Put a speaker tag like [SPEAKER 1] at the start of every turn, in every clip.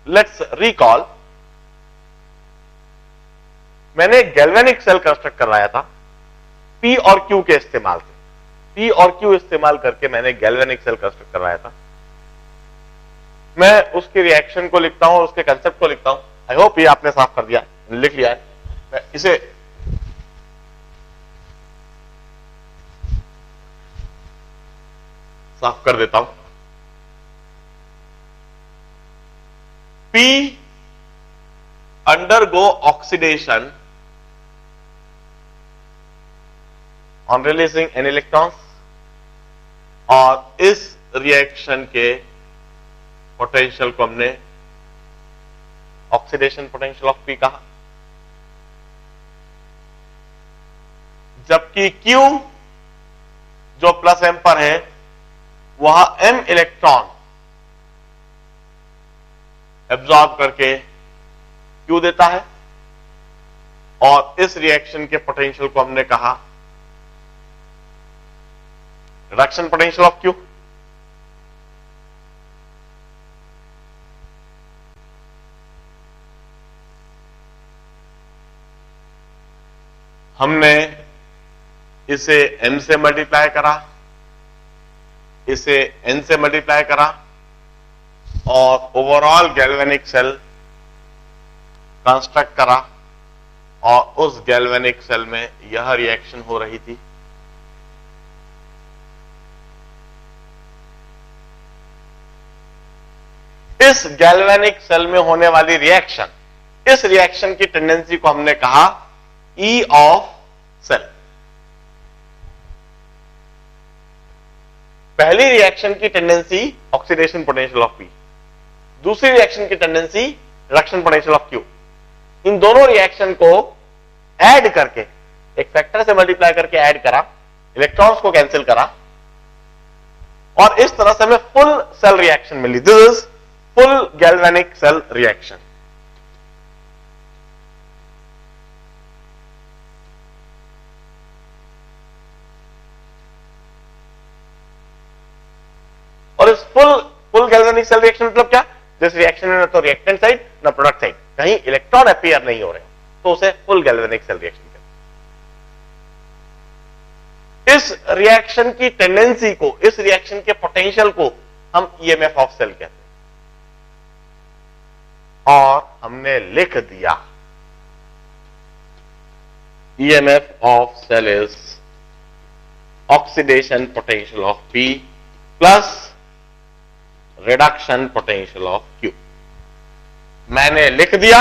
[SPEAKER 1] Let's recall, मैंने galvanic cell construct करवाया था पी और क्यू के इस्तेमाल से। पी और क्यू इस्तेमाल करके मैंने गैल्वेनिक सेल कंस्ट्रक्ट करवाया था। मैं उसके रिएक्शन को लिखता हूं और उसके कंसेप्ट को लिखता हूं। आई होप ये आपने साफ कर दिया, लिख लिया है। मैं इसे साफ कर देता हूं। P undergo oxidation on releasing n electrons, और इस रिएक्शन के पोटेंशियल को हमने ऑक्सीडेशन पोटेंशियल ऑफ पी कहा। जबकि क्यू जो प्लस एम पर है वह एम इलेक्ट्रॉन एब्जॉर्ब करके क्यू देता है, और इस रिएक्शन के पोटेंशियल को हमने कहा रिडक्शन पोटेंशियल ऑफ क्यू। हमने इसे m से मल्टीप्लाई करा, इसे n से मल्टीप्लाई करा, और ओवरऑल गैल्वेनिक सेल कंस्ट्रक्ट करा, और उस गैल्वेनिक सेल में यह रिएक्शन हो रही थी। इस गैल्वेनिक सेल में होने वाली रिएक्शन, इस रिएक्शन की टेंडेंसी को हमने कहा ई ऑफ सेल। पहली रिएक्शन की tendency oxidation potential of P, दूसरी रिएक्शन की tendency reduction potential of Q. इन दोनों रिएक्शन को ऐड करके, एक फैक्टर से मल्टीप्लाई करके ऐड करा, इलेक्ट्रॉन्स को कैंसिल करा, और इस तरह से हमें फुल सेल रिएक्शन मिली। This is full galvanic cell reaction. और इस फुल गैल्वेनिक सेल रिएक्शन मतलब क्या? जिस रिएक्शन में ना तो रिएक्टेंट साइड ना प्रोडक्ट साइड, कहीं इलेक्ट्रॉन अपीयर नहीं हो रहे, तो उसे फुल गैल्वेनिक सेल रिएक्शन कहते हैं। इस रिएक्शन की टेंडेंसी को, इस रिएक्शन के पोटेंशियल को हम ईएमएफ ऑफ सेल कहते हैं। और हमने लिख दिया EMF of cell is oxidation potential of P plus reduction potential of Q. मैंने लिख दिया,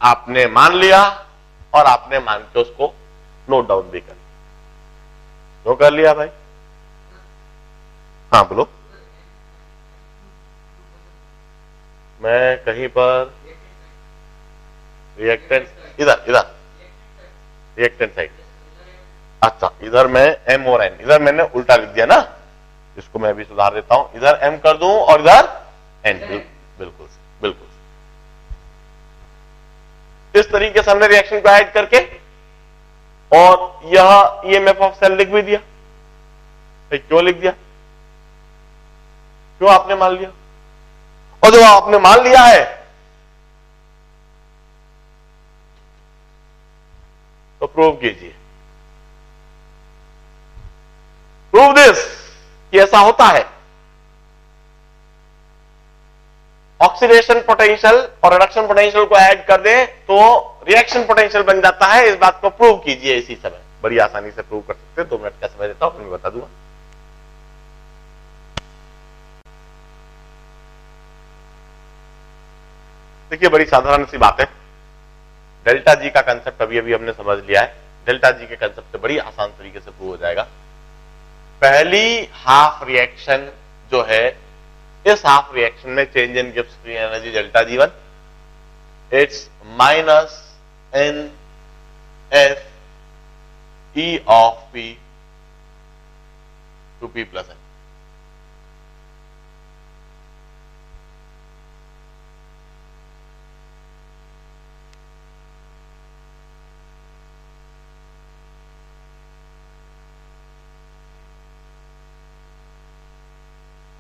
[SPEAKER 1] आपने मान लिया, और आपने मान के उसको नोट डाउन भी कर लिया। तो कर लिया भाई? हाँ बोलो। मैं कहीं पर रिएक्टेंट, इधर रिएक्टेंट साइड, अच्छा इधर मैं एम और एन, इधर मैंने उल्टा लिख दिया ना, इसको मैं भी सुधार देता हूं, इधर एम कर दूं और इधर एन। बिल्कुल बिल्कुल इस तरीके से हमने रिएक्शन को ऐड करके और यह ईएमएफ ऑफ सेल लिख भी दिया। तो क्यों लिख दिया? क्यों आपने मान लिया? और जब आपने मान लिया है तो प्रूव कीजिए, प्रूव दिस कि ऐसा होता है। ऑक्सीडेशन पोटेंशियल और रिडक्शन पोटेंशियल को ऐड कर दें तो रिएक्शन पोटेंशियल बन जाता है। इस बात को प्रूव कीजिए इसी समय, बड़ी आसानी से प्रूव कर सकते हैं। 2 मिनट का समय देता हूं, मैं बता दूंगा। देखिए बड़ी साधारण सी बात है, डेल्टा जी का कंसेप्ट अभी अभी हमने समझ लिया है। डेल्टा जी के कंसेप्ट से बड़ी आसान तरीके से प्रूव हो जाएगा। पहली हाफ रिएक्शन जो है, इस हाफ रिएक्शन में change in Gibbs free energy delta G one, it's minus N F E of P to P plus N.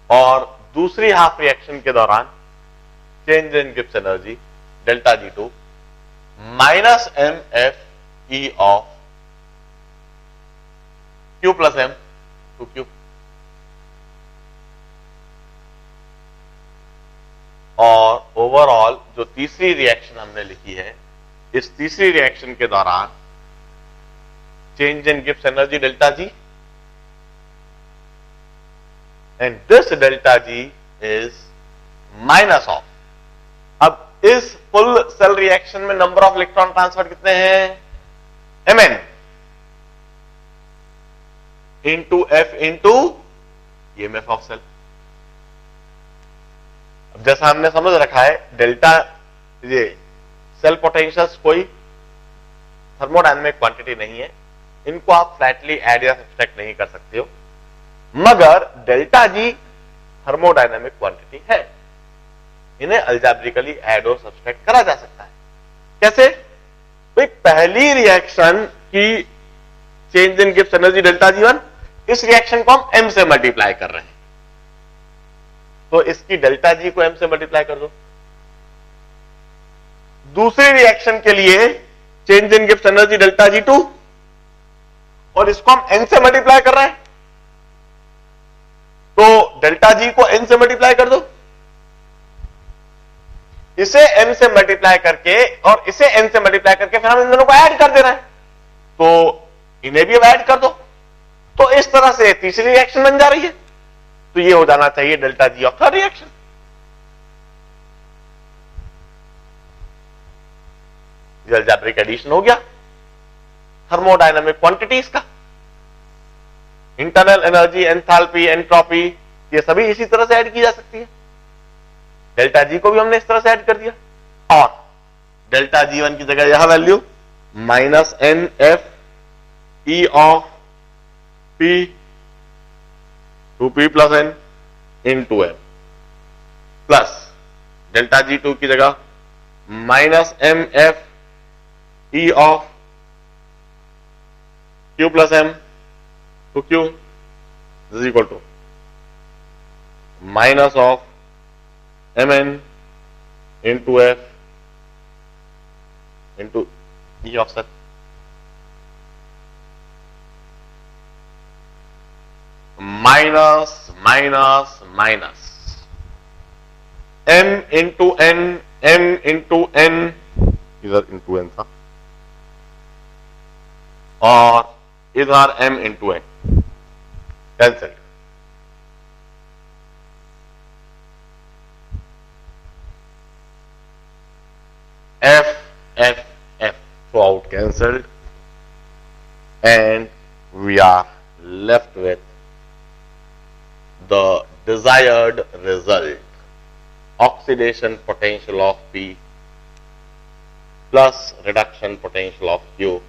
[SPEAKER 1] और दूसरी हाफ रिएक्शन के दौरान change in Gibbs energy delta G2 minus MFE of Q plus M to Q। और overall जो तीसरी reaction हमने लिखी है, इस तीसरी रिएक्शन के दौरान change in Gibbs energy delta G and this delta G is minus of, अब इस फुल सेल रिएक्शन में नंबर ऑफ इलेक्ट्रॉन ट्रांसफर कितने हैं? Mn into F into EMF of cell. अब जैसा हमने समझ रखा है, डेल्टा ये सेल पोटेंशियल्स कोई थर्मोडायनेमिक क्वांटिटी नहीं है, इनको आप फ्लैटली ऐड या सब्ट्रैक्ट नहीं कर सकते हो, मगर डेल्टा G थर्मोडायनेमिक क्वांटिटी है, इन्हें अल्जेब्रिकली ऐड और सब्ट्रैक्ट करा जा सकता है। कैसे? तो पहली रिएक्शन की change in Gibbs energy delta G1, इस रिएक्शन को हम M से मल्टीप्लाई कर रहे हैं, तो इसकी डेल्टा G को M से मल्टीप्लाई कर दो। दूसरी रिएक्शन के लिए change in Gibbs energy delta G2, और इसको हम N से मल्टीप्लाई कर रहे हैं, तो डेल्टा G को N से मल्टीप्लाई कर दो। इसे M से मल्टीप्लाई करके और इसे N से मल्टीप्लाई करके फिर हम इन दोनों को ऐड कर दे रहे हैं, तो इन्हें भी अब ऐड कर दो, तो इस तरह से तीसरी रिएक्शन बन जा रही है। तो ये हो जाना चाहिए delta G of third reaction. ये अलजेब्रिक एडिशन हो गया थर्मोडायनामिक क्वांटिटीज का। इंटरनल एनर्जी, एंथैल्पी, एंट्रोपी, ये सभी इसी तरह से ऐड की जा सकती है। डेल्टा G को भी हमने इस तरह से ऐड कर दिया, और डेल्टा G1 की जगह यह value minus NFE of P to P plus N into M, plus delta G2 की जगह minus MFE of Q plus M to Q is equal to minus of Mn into F into E of cell. Minus minus minus M into N, M into N, इधर into N था, और इधर M into N, cancel. F, F, F, throughout cancelled, and we are left with the desired result, oxidation potential of P plus reduction potential of Q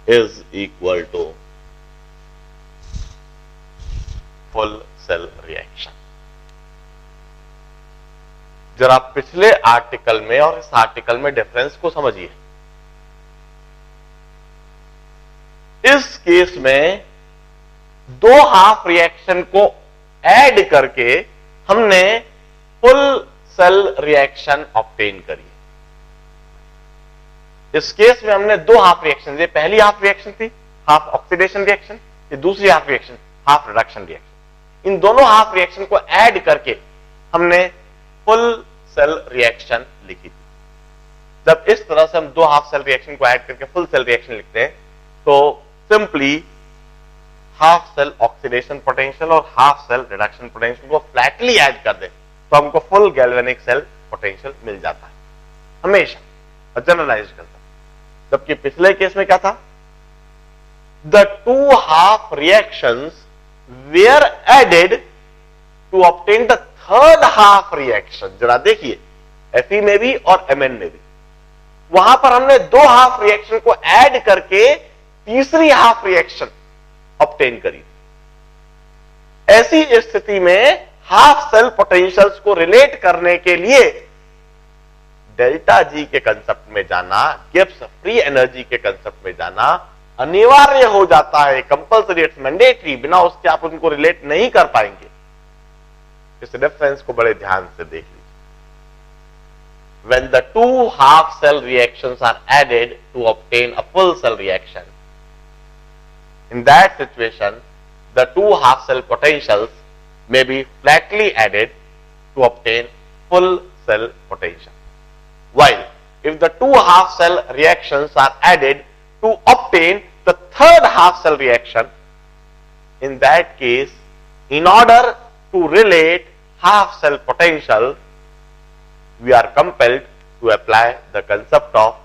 [SPEAKER 1] is equal to full cell reaction। जरा पिछले article में और इस article में difference को समझिए। इस case में दो हाफ रिएक्शन को ऐड करके हमने फुल सेल रिएक्शन ऑब्टेन करी। इस केस में हमने दो हाफ रिएक्शन, ये पहली हाफ रिएक्शन थी हाफ ऑक्सीडेशन रिएक्शन, ये दूसरी half reaction half reduction reaction, इन दोनों हाफ रिएक्शन को ऐड करके हमने फुल सेल रिएक्शन लिखी थी। जब इस तरह से हम दो हाफ सेल रिएक्शन को ऐड करके फुल सेल रिएक्शन लिखते हैं, तो simply half cell oxidation potential और हाफ सेल रिडक्शन पोटेंशियल को फ्लैटली ऐड कर दें तो हमको फुल गैल्वेनिक सेल पोटेंशियल मिल जाता है हमेशा, जनरलाइज करता है। जबकि पिछले केस में क्या था, the two half reactions were added to obtain the third half reaction. जरा देखिए, Fe में भी और Mn में भी, वहां पर हमने दो हाफ रिएक्शन को ऐड करके तीसरी हाफ रिएक्शन ऑब्टेन करी। ऐसी स्थिति में हाफ सेल पोटेंशियल्स को रिलेट करने के लिए डेल्टा G के कंसेप्ट में जाना, गिब्स फ्री एनर्जी के कंसेप्ट में जाना अनिवार्य हो जाता है, कंपल्सरी, इट्स मैंडेटरी। बिना उसके आप उनको रिलेट नहीं कर पाएंगे। इस डिफरेंस को बड़े ध्यान से देख लीजिए। when the two half cell reactions are added to obtain a full cell reaction. In that situation, the two half cell potentials may be flatly added to obtain full cell potential. While if the two half cell reactions are added to obtain the third half cell reaction, in that case, in order to relate half cell potential, we are compelled to apply the concept of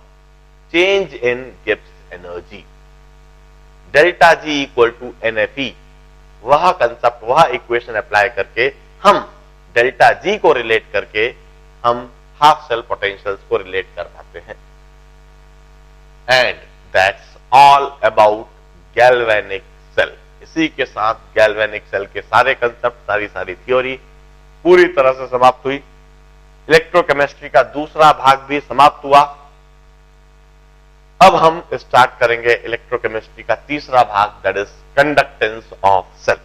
[SPEAKER 1] change in Gibbs energy. Delta G equal to NFE, वह concept, वह equation apply करके हम delta G को relate करके हम half cell potentials को relate कर पाते हैं. And that's all about galvanic cell. इसी के साथ गैल्वेनिक सेल के सारे कंसेप्ट, सारी थ्योरी पूरी तरह से समाप्त हुई. इलेक्ट्रोकेमिस्ट्री का दूसरा भाग भी समाप्त हुआ. अब हम स्टार्ट करेंगे इलेक्ट्रोकेमिस्ट्री का तीसरा भाग, that is conductance of cell.